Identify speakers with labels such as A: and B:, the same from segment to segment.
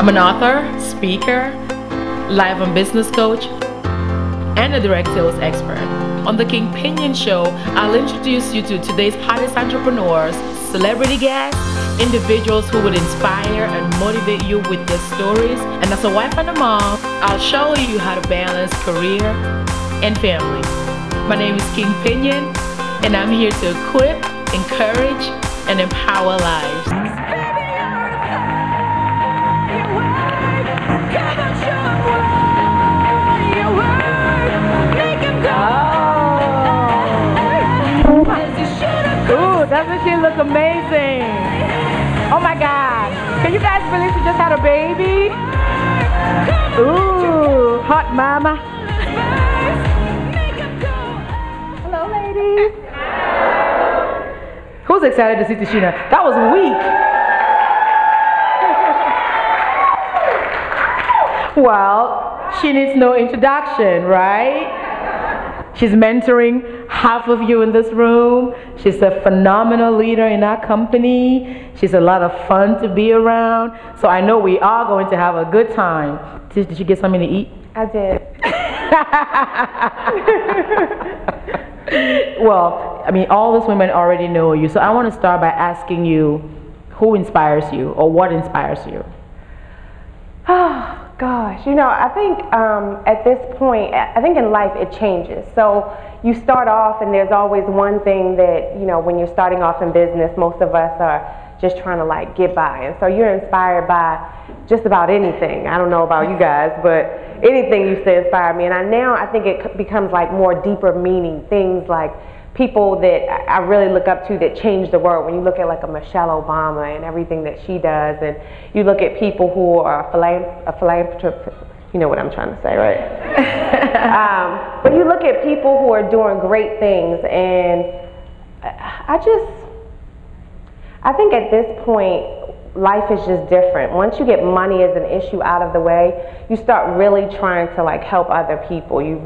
A: I'm an author, speaker, life and business coach, and a direct sales expert. On the King Pinyin Show, I'll introduce you to today's hottest entrepreneurs, celebrity guests, individuals who would inspire and motivate you with their stories. And as a wife and a mom, I'll show you how to balance career and family. My name is King Pinyin, and I'm here to equip, encourage, and empower lives.
B: Ooh, doesn't she look amazing? Oh my God. Can you guys believe she just had a baby? Ooh, hot mama. Hello, ladies. Who's excited to see Tashina? That was weak. Well, she needs no introduction, right? She's mentoring half of you in this room. She's a phenomenal leader in our company. She's a lot of fun to be around. So I know we are going to have a good time. Did you get something to eat?
C: I did.
B: Well, I mean, all those women already know you. So I want to start by asking you, who inspires you or what inspires you?
C: Oh, gosh. You know, I think at this point, I think in life it changes. So you start off and there's always one thing that, you know, when you're starting off in business, most of us are just trying to like get by. And so you're inspired by just about anything. I don't know about you guys, but anything used to inspire me. And now I think it becomes like more deeper meaning, things like people that I really look up to that change the world. When you look at like a Michelle Obama and everything that she does, and you look at people who are a philanthropist, you know what I'm trying to say, right? But you look at people who are doing great things, and I think at this point, life is just different. Once you get money as an issue out of the way, you start really trying to like help other people. You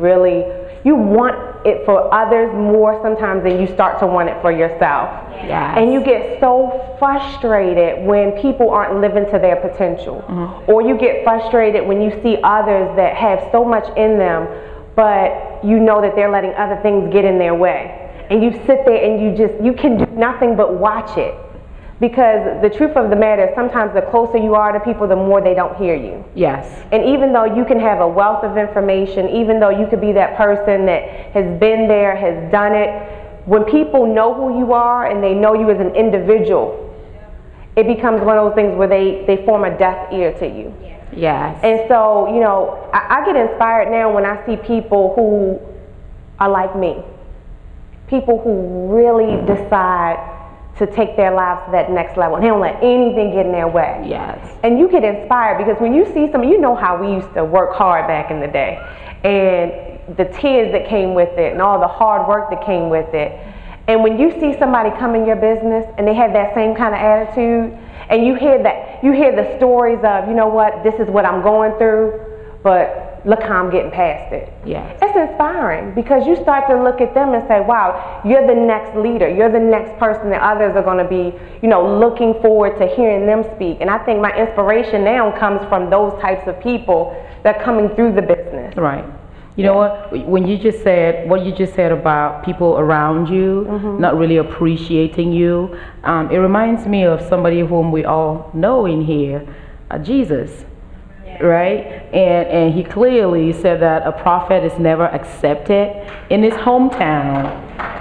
C: want it for others more sometimes than you start to want it for yourself.
B: Yes.
C: And you get so frustrated when people aren't living to their potential. Mm-hmm. Or you get frustrated when you see others that have so much in them, but you know that they're letting other things get in their way. And you sit there and you can do nothing but watch it. Because the truth of the matter is sometimes the closer you are to people, the more they don't hear you.
B: Yes.
C: And even though you can have a wealth of information, even though you could be that person that has been there, has done it, when people know who you are and they know you as an individual, it becomes one of those things where they form a deaf ear to you.
B: Yes.
C: And so, you know, I get inspired now when I see people who are like me. People who really decide to take their lives to that next level. And they don't let anything get in their way.
B: Yes.
C: And you get inspired because when you see someone, you know how we used to work hard back in the day. And the tears that came with it and all the hard work that came with it. And when you see somebody come in your business and they have that same kind of attitude, and you hear the stories of, you know what, this is what I'm going through, but look how I'm getting past it.
B: Yes.
C: It's inspiring because you start to look at them and say, wow, you're the next leader. You're the next person that others are going to be, you know, looking forward to hearing them speak. And I think my inspiration now comes from those types of people that are coming through the business.
B: Right. You know what, when you just said, what you just said about people around you, mm-hmm. not really appreciating you, it reminds me of somebody whom we all know in here, Jesus. Right? And he clearly said that a prophet is never accepted in his hometown.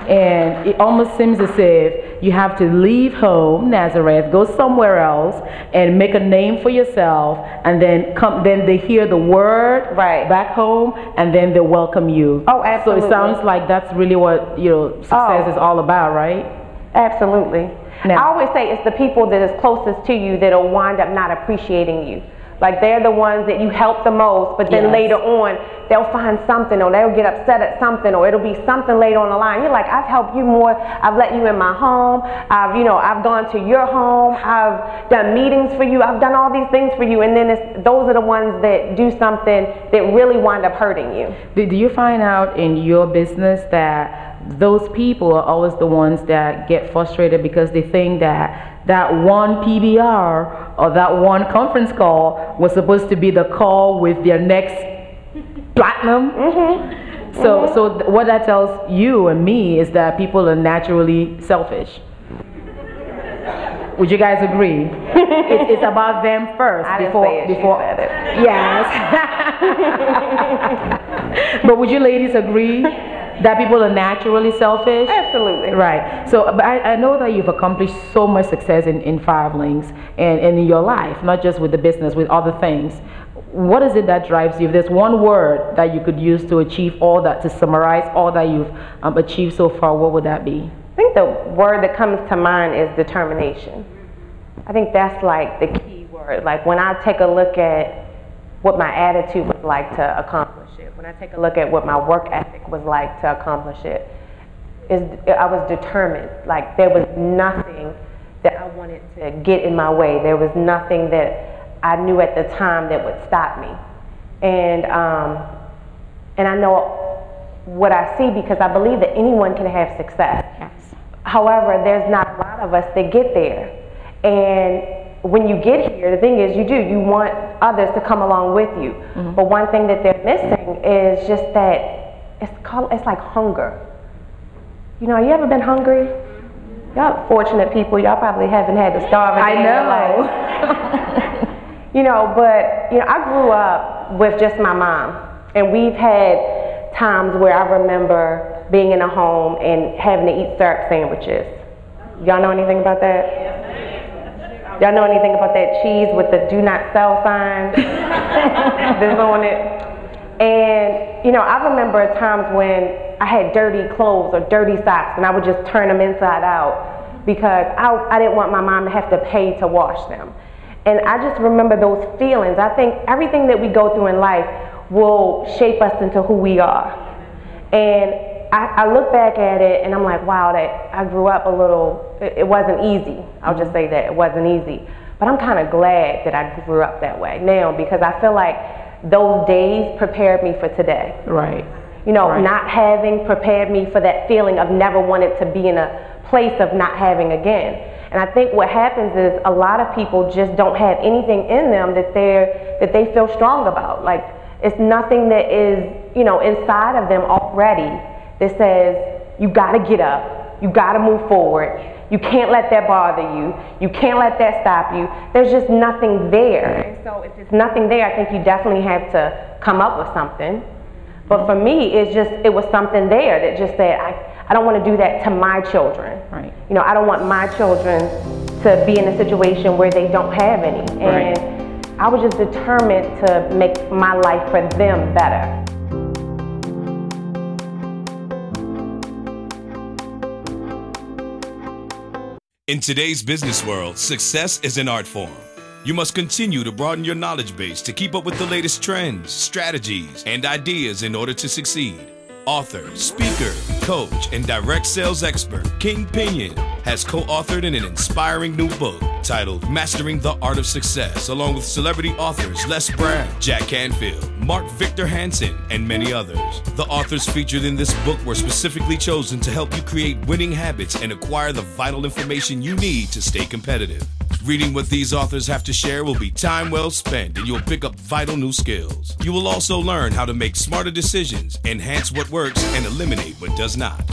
B: And it almost seems as if you have to leave home, Nazareth, go somewhere else and make a name for yourself, and then they hear the word back home, and then they welcome you.
C: Oh, absolutely.
B: So it sounds like that's really what, you know, success is all about, right?
C: Absolutely.
B: Now,
C: I always say it's the people that is closest to you that'll wind up not appreciating you. Like they're the ones that you help the most, but then later on they'll find something, or they'll get upset at something, or it'll be something later on the line. You're like, I've helped you more. I've let you in my home. I've gone to your home. I've done meetings for you. I've done all these things for you, and then those are the ones that do something that really wind up hurting you.
B: Do you find out in your business that those people are always the ones that get frustrated because they think that that one PBR or that one conference call was supposed to be the call with their next platinum. So what that tells you and me is that people are naturally selfish. Would you guys agree? It's about them first before.
C: Said it.
B: Yes. But would you ladies agree that people are naturally selfish?
C: Absolutely.
B: Right. So, but I know that you've accomplished so much success in Fivelings and in your life, not just with the business, with other things. What is it that drives you? If there's one word that you could use to achieve all that, to summarize all that you've achieved so far, what would that be?
C: I think the word that comes to mind is determination. I think that's like the key word. Like when I take a look at what my attitude was like to accomplish it, when I take a look at what my work ethic was like to accomplish it, I was determined. Like there was nothing that I wanted to get in my way. There was nothing that I knew at the time that would stop me. And I know what I see because I believe that anyone can have success.
B: Yes.
C: However, there's not a lot of us that get there. And when you get here, the thing is you want others to come along with you. But one thing that they're missing is just that it's like hunger. You know, you ever been hungry? Y'all fortunate people, y'all probably haven't had to starve a day in your life. You know, but you know, I grew up with just my mom, and we've had times where I remember being in a home and having to eat syrup sandwiches. Y'all know anything about that? Y'all know anything about that cheese with the do not sell sign that's on it? And you know, I remember times when I had dirty clothes or dirty socks and I would just turn them inside out because I didn't want my mom to have to pay to wash them. And I just remember those feelings. I think everything that we go through in life will shape us into who we are. And I look back at it and I'm like, wow, that I grew up a little, it wasn't easy. I'll just say that, it wasn't easy. But I'm kind of glad that I grew up that way now because I feel like those days prepared me for today.
B: Right.
C: You know,
B: Right.
C: not having prepared me for that feeling of never wanted to be in a place of not having again. And I think what happens is a lot of people just don't have anything in them that they feel strong about. Like it's nothing that is, you know, inside of them already that says you got to get up, you got to move forward, you can't let that bother you, you can't let that stop you. There's just nothing there. And so if there's nothing there, I think you definitely have to come up with something. But for me, it was something there that just said, I don't want to do that to my children.
B: Right.
C: You know, I don't want my children to be in a situation where they don't have any. And
B: Right.
C: I was just determined to make my life for them better.
D: In today's business world, success is an art form. You must continue to broaden your knowledge base to keep up with the latest trends, strategies, and ideas in order to succeed. Author, speaker, coach, and direct sales expert King Pinyin has co-authored an inspiring new book titled Mastering the Art of Success, along with celebrity authors Les Brown, Jack Canfield, Mark Victor Hansen, and many others. The authors featured in this book were specifically chosen to help you create winning habits and acquire the vital information you need to stay competitive. Reading what these authors have to share will be time well spent, and you'll pick up vital new skills. You will also learn how to make smarter decisions, enhance what works, and eliminate what does not.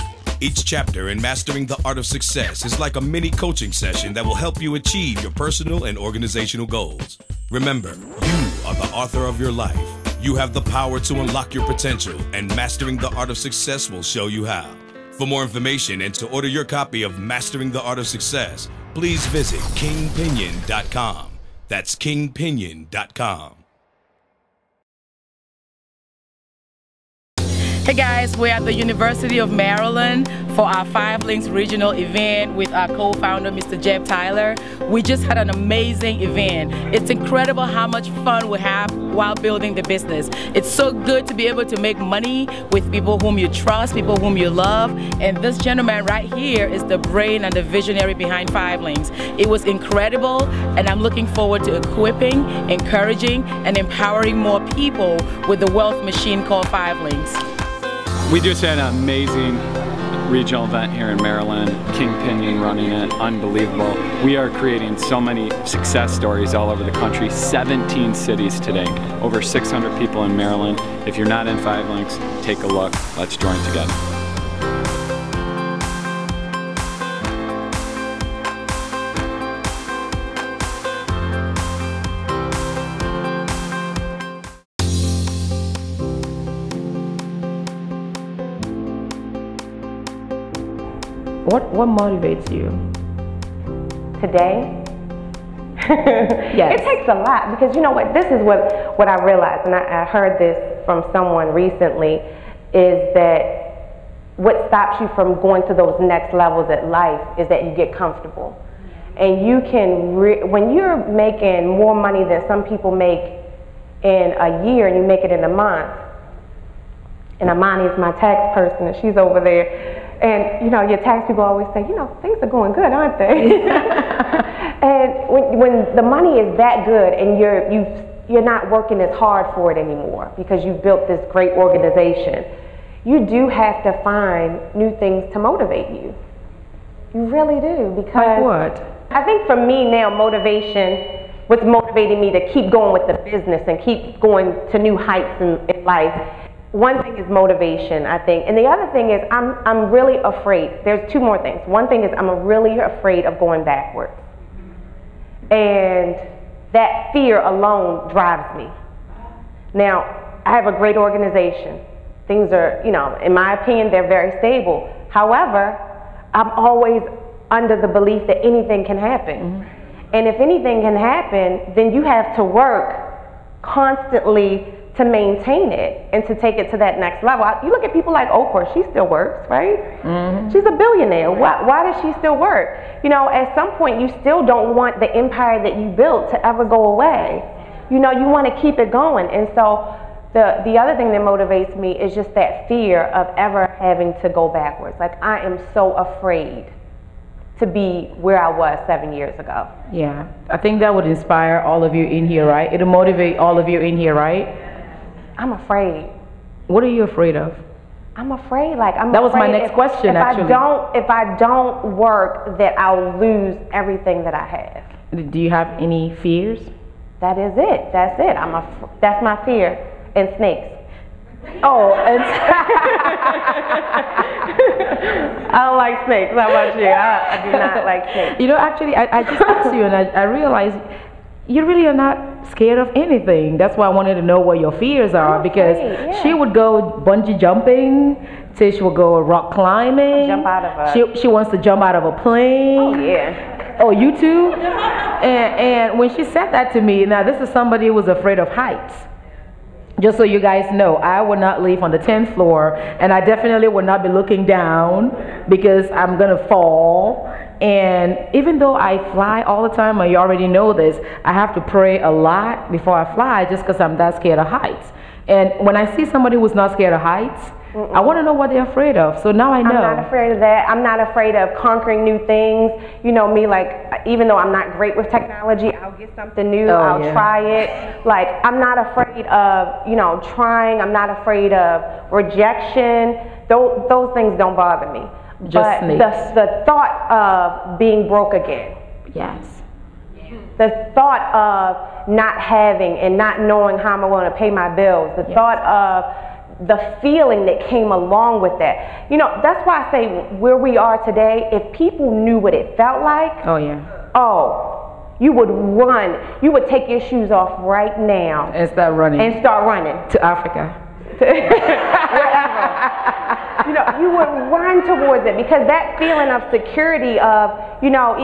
D: Each chapter in Mastering the Art of Success is like a mini coaching session that will help you achieve your personal and organizational goals. Remember, you are the author of your life. You have the power to unlock your potential, and Mastering the Art of Success will show you how. For more information and to order your copy of Mastering the Art of Success, please visit kingpinyin.com. That's kingpinyin.com.
A: Hey guys, we're at the University of Maryland for our Five Links regional event with our co-founder, Mr. Jeb Tyler. We just had an amazing event. It's incredible how much fun we have while building the business. It's so good to be able to make money with people whom you trust, people whom you love. And this gentleman right here is the brain and the visionary behind Five Links. It was incredible, and I'm looking forward to equipping, encouraging, and empowering more people with the wealth machine called Five Links.
E: We just had an amazing regional event here in Maryland. King Pinyin running it, unbelievable. We are creating so many success stories all over the country. 17 cities today, over 600 people in Maryland. If you're not in 5 Links, take a look. Let's join together.
B: What motivates you?
C: Today?
B: Yes.
C: It takes a lot, because you know what, this is what I realized, and I heard this from someone recently, is that what stops you from going to those next levels at life is that you get comfortable. And you can, when you're making more money than some people make in a year, and you make it in a month, and Amani is my tax person, and she's over there. And, you know, your tax people always say, you know, things are going good, aren't they? And when the money is that good and you're not working as hard for it anymore because you've built this great organization, you do have to find new things to motivate you. You really do. Because
B: like what?
C: I think for me now, motivation, what's motivating me to keep going with the business and keep going to new heights in life, one thing is motivation, I think, and the other thing is I'm really afraid. There's two more things. One thing is I'm really afraid of going backwards, and that fear alone drives me. Now, I have a great organization. Things are, you know, in my opinion, they're very stable. However, I'm always under the belief that anything can happen, and if anything can happen, then you have to work constantly to maintain it and to take it to that next level. You look at people like Oprah, she still works, right? She's a billionaire. Why does she still work? You know, at some point you still don't want the empire that you built to ever go away. You know, you want to keep it going. And so the other thing that motivates me is just that fear of ever having to go backwards. Like, I am so afraid to be where I was 7 years ago.
B: Yeah, I think that would inspire all of you in here, right? It'll motivate all of you in here, right?
C: I'm afraid.
B: What are you afraid of?
C: I'm afraid, like,
B: that was my next question, actually.
C: If I don't work, that I'll lose everything that I have.
B: Do you have any fears?
C: That is it. That's it. That's my fear. And snakes.
B: Oh, and
C: I don't like snakes. How about you? I do not like snakes.
B: You know, actually, I just asked you, and I realized you really are not scared of anything. That's why I wanted to know what your fears are, because she would go bungee jumping, Tish would go rock climbing.
C: Jump out of
B: she wants to jump out of a plane.
C: Oh, yeah.
B: Oh, you too? And when she said that to me, now this is somebody who was afraid of heights. Just so you guys know, I would not live on the 10th floor, and I definitely would not be looking down because I'm gonna fall. And even though I fly all the time, and you already know this, I have to pray a lot before I fly just because I'm that scared of heights. And when I see somebody who's not scared of heights, I want to know what they're afraid of. So now I know.
C: I'm not afraid of that. I'm not afraid of conquering new things. You know me, like, even though I'm not great with technology, I'll get something new. I'll try it. Like, I'm not afraid of, you know, trying. I'm not afraid of rejection. Those things don't bother me.
B: Just
C: but the thought of being broke again.
B: Yes.
C: The thought of not having and not knowing how I'm going to pay my bills. The thought of the feeling that came along with that. You know, that's why I say where we are today, if people knew what it felt like, you would run. You would take your shoes off right now.
B: And start running.
C: To
B: Africa.
C: Wherever. You know, you would run towards it, because that feeling of security of, you know,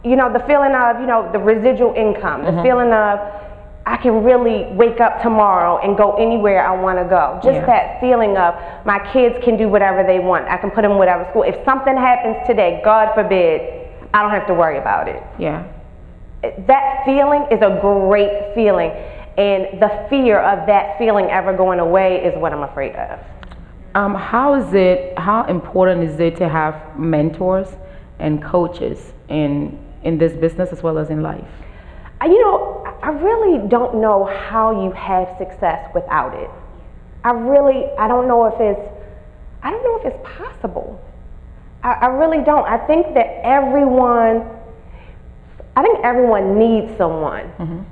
C: the feeling of, you know, the residual income, the feeling of, I can really wake up tomorrow and go anywhere I want to go. Just that feeling of my kids can do whatever they want. I can put them in whatever school. If something happens today, God forbid, I don't have to worry about it.
B: Yeah.
C: That feeling is a great feeling. And the fear of that feeling ever going away is what I'm afraid of.
B: How important is it to have mentors and coaches in this business as well as in life?
C: You know, I really don't know how you have success without it. I don't know if it's possible. I really don't. I think that everyone needs someone.
B: Mm-hmm.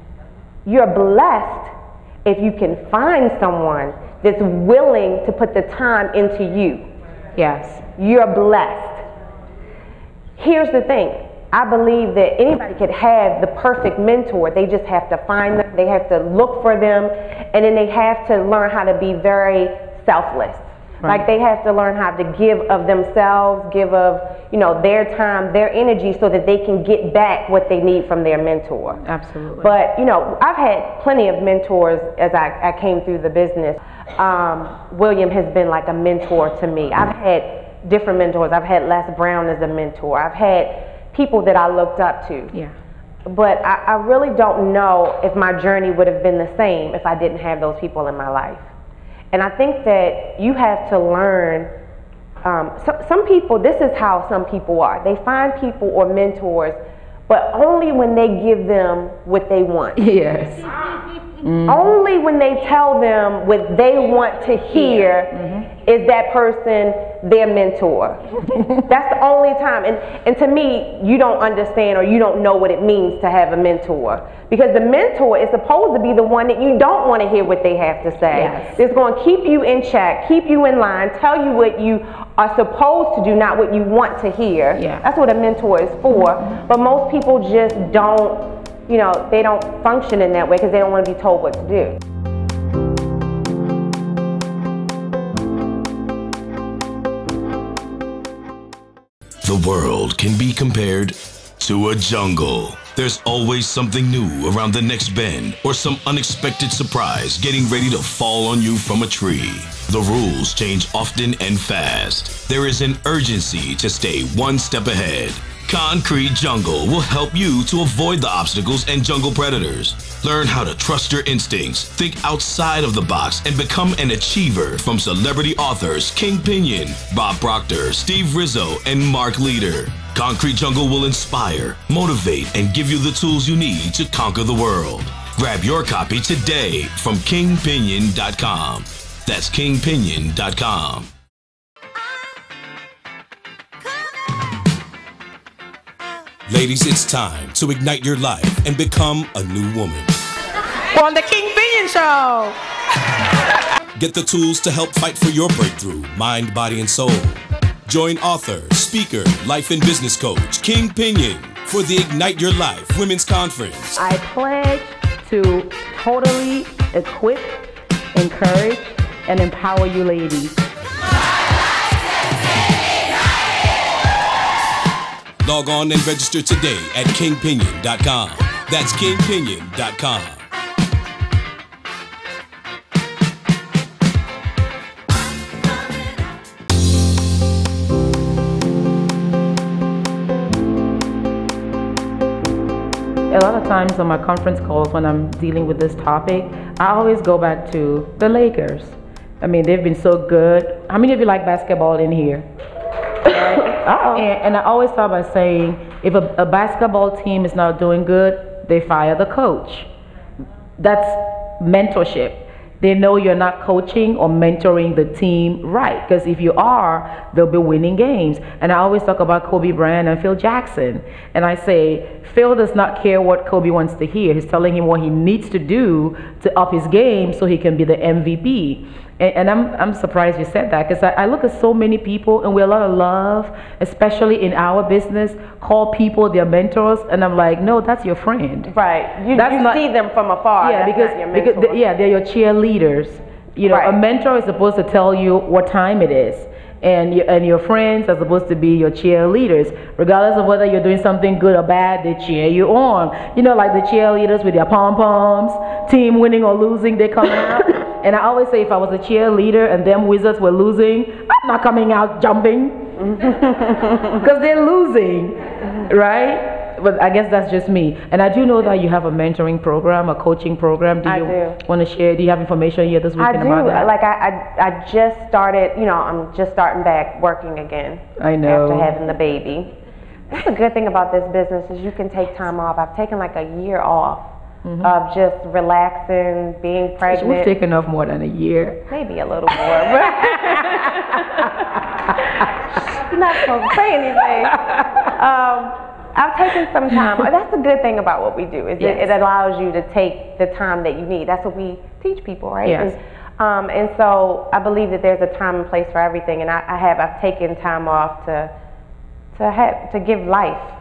C: You're blessed if you can find someone that's willing to put the time into you.
B: Yes.
C: You're blessed. Here's the thing. I believe that anybody could have the perfect mentor. They just have to find them. They have to look for them. And then they have to learn how to be very selfless.
B: Right.
C: Like they have to learn how to give of themselves, give of, their time, their energy, so that they can get back what they need from their mentor.
B: Absolutely.
C: But, I've had plenty of mentors as I came through the business. William has been like a mentor to me. I've had different mentors. I've had Les Brown as a mentor. I've had people that I looked up to.
B: Yeah.
C: But I really don't know if my journey would have been the same if I didn't have those people in my life. And I think that you have to learn, some people, this is how some people are. They find people or mentors, but only when they give them what they want.
B: Yes. Mm-hmm.
C: Only when they tell them what they want to hear is that person their mentor. That's the only time. And to me, you don't understand or you don't know what it means to have a mentor. Because the mentor is supposed to be the one that you don't want to hear what they have to say.
B: Yes.
C: It's going to keep you in check, keep you in line, tell you what you are supposed to do, not what you want to hear.
B: Yeah.
C: That's what a mentor is for. But most people just don't, they don't function in that way because they don't want to be told what to do.
D: The world can be compared to a jungle. There's always something new around the next bend or some unexpected surprise getting ready to fall on you from a tree. The rules change often and fast. There is an urgency to stay one step ahead. Concrete Jungle will help you to avoid the obstacles and jungle predators. Learn how to trust your instincts, think outside of the box, and become an achiever from celebrity authors King Pinyin, Bob Proctor, Steve Rizzo, and Mark Leader. Concrete Jungle will inspire, motivate, and give you the tools you need to conquer the world. Grab your copy today from KingPinyin.com. That's KingPinyin.com. Ladies, it's time to ignite your life and become a new woman.
A: On the King Pinyin Show.
D: Get the tools to help fight for your breakthrough, mind, body, and soul. Join author, speaker, life and business coach King Pinyin for the Ignite Your Life Women's Conference.
B: I pledge to totally equip, encourage, and empower you ladies.
D: Log on and register today at KingPinyin.com. That's KingPinyin.com.
B: A lot of times on my conference calls when I'm dealing with this topic, I always go back to the Lakers. I mean, they've been so good. How many of you like basketball in here? And I always start by saying, if a basketball team is not doing good, they fire the coach. That's mentorship. They know you're not coaching or mentoring the team right, because if you are, they'll be winning games. And I always talk about Kobe Bryant and Phil Jackson. And I say, Phil does not care what Kobe wants to hear. He's telling him what he needs to do to up his game so he can be the MVP. And I'm surprised you said that, because I look at so many people, and we have a lot of love, especially in our business, call people their mentors, and I'm like, no, that's your friend.
C: Right. You see them from afar.
B: Yeah, because they're your cheerleaders.
C: Right.
B: A mentor is supposed to tell you what time it is. And your friends are supposed to be your cheerleaders. Regardless of whether you're doing something good or bad, they cheer you on. Like the cheerleaders with their pom-poms, team winning or losing, they come out. And I always say, if I was a cheerleader and them Wizards were losing, I'm not coming out jumping. Because they're losing, right? But I guess that's just me. And I do know that you have a mentoring program, a coaching program. Do you want to share? Do you have information here this weekend about that?
C: Like I just started, I'm just starting back working again.
B: I know.
C: After having the baby. That's the good thing about this business is you can take time off. I've taken like a year off of just relaxing, being pregnant.
B: We've taken off more than a year.
C: Maybe a little more. You're not supposed to say anything. I've taken some time. That's a good thing about what we do, is it allows you to take the time that you need. That's what we teach people, right?
B: Yes.
C: And so I believe that there's a time and place for everything, and I've taken time off to give life,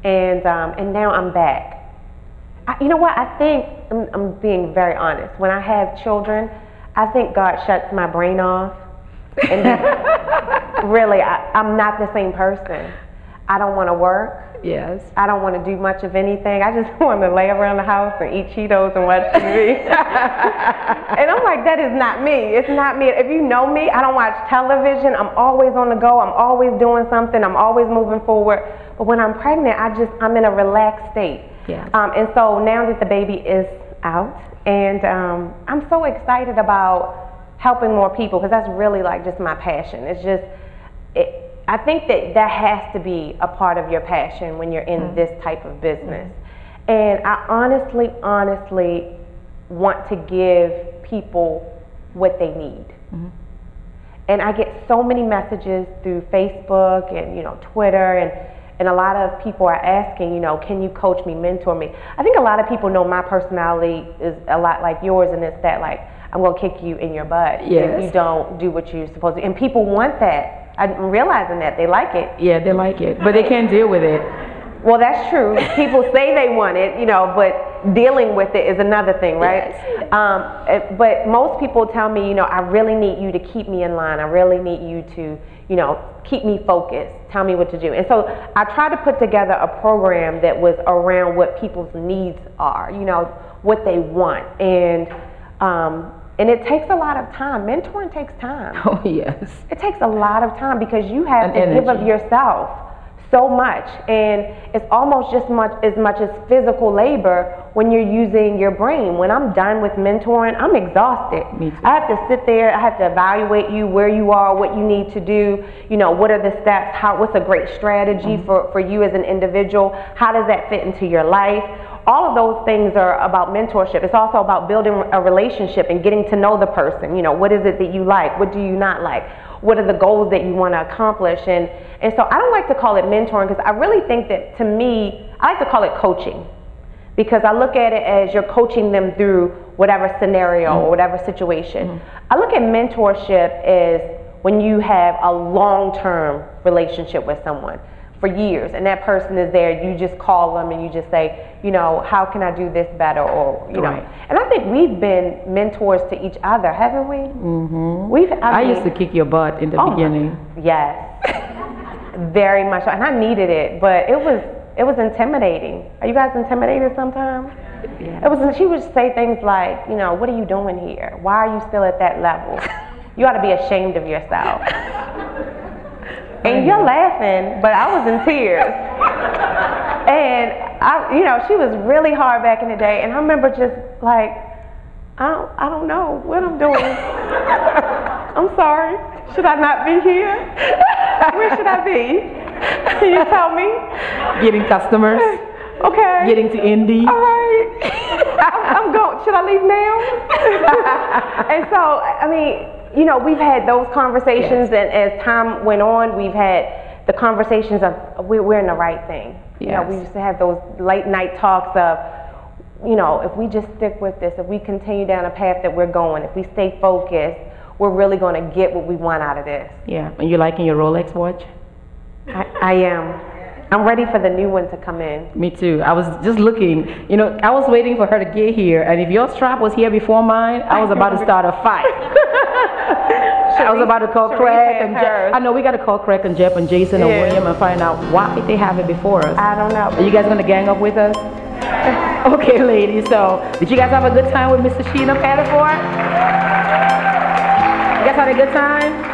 C: and now I'm back. You know what? I think I'm being very honest. When I have children, I think God shuts my brain off, and really, I'm not the same person. I don't want to work.
B: Yes.
C: I don't want to do much of anything. I just want to lay around the house and eat Cheetos and watch TV. And I'm like, that is not me. It's not me. If you know me, I don't watch television. I'm always on the go. I'm always doing something. I'm always moving forward. But when I'm pregnant, I'm in a relaxed state.
B: Yes.
C: And so now that the baby is out, and I'm so excited about helping more people, because that's really like just my passion. It's just, I think that has to be a part of your passion when you're in this type of business. And I honestly want to give people what they need. And I get so many messages through Facebook and Twitter, and a lot of people are asking, can you coach me, mentor me? I think a lot of people know my personality is a lot like yours, and it's that, like, I'm gonna kick you in your butt if you don't do what you're supposed to. And people want that. I'm realizing that they like it.
B: Yeah, they like it, but they can't deal with it.
C: Well, that's true. People say they want it, but dealing with it is another thing, right? Yes. But most people tell me, I really need you to keep me in line. I really need you to, keep me focused. Tell me what to do. And so I tried to put together a program that was around what people's needs are, what they want. And it takes a lot of time. Mentoring takes time.
B: Oh, yes.
C: It takes a lot of time, because you have to give of yourself so much. And it's almost just as much as physical labor when you're using your brain. When I'm done with mentoring, I'm exhausted.
B: Me too.
C: I have to sit there, I have to evaluate you, where you are, what you need to do, what are the steps, what's a great strategy for you as an individual, how does that fit into your life? All of those things are about mentorship. It's also about building a relationship and getting to know the person. What is it that you like? What do you not like? What are the goals that you want to accomplish? And so I don't like to call it mentoring, because I really think that, to me, I like to call it coaching, because I look at it as you're coaching them through whatever scenario or whatever situation. I look at mentorship as when you have a long-term relationship with someone for years, and that person is there, you just call them and you just say, how can I do this better, or
B: Right.
C: And I think we've been mentors to each other, haven't we? I
B: used to kick your butt in the beginning.
C: Yes, very much, and I needed it, but it was intimidating. Are you guys intimidated sometimes? Yeah. She would say things like, what are you doing here? Why are you still at that level? You ought to be ashamed of yourself. And you're laughing, but I was in tears. And she was really hard back in the day, and I remember just like, I don't know what I'm doing. I'm sorry. Should I not be here? Where should I be? Can you tell me?
B: Getting customers.
C: Okay.
B: Getting to Indy.
C: All right. I'm going. Should I leave now? And so, we've had those conversations, and as time went on, we've had the conversations of we're in the right thing. We used to have those late night talks of, if we just stick with this, if we continue down a path that we're going, if we stay focused, we're really going to get what we want out of this.
B: Yeah, and you liking your Rolex watch?
C: I am. I'm ready for the new one to come in.
B: Me too. I was just looking, I was waiting for her to get here, and if your strap was here before mine, I was about to start a fight. I was about to call Craig and Jeff. I know we got to call Craig and Jeff and Jason and William and find out why they have it before us.
C: I don't know.
B: Are you guys going to gang up with us? Okay, ladies. So, did you guys have a good time with Mr. Sheena Pettiford? You guys had a good time?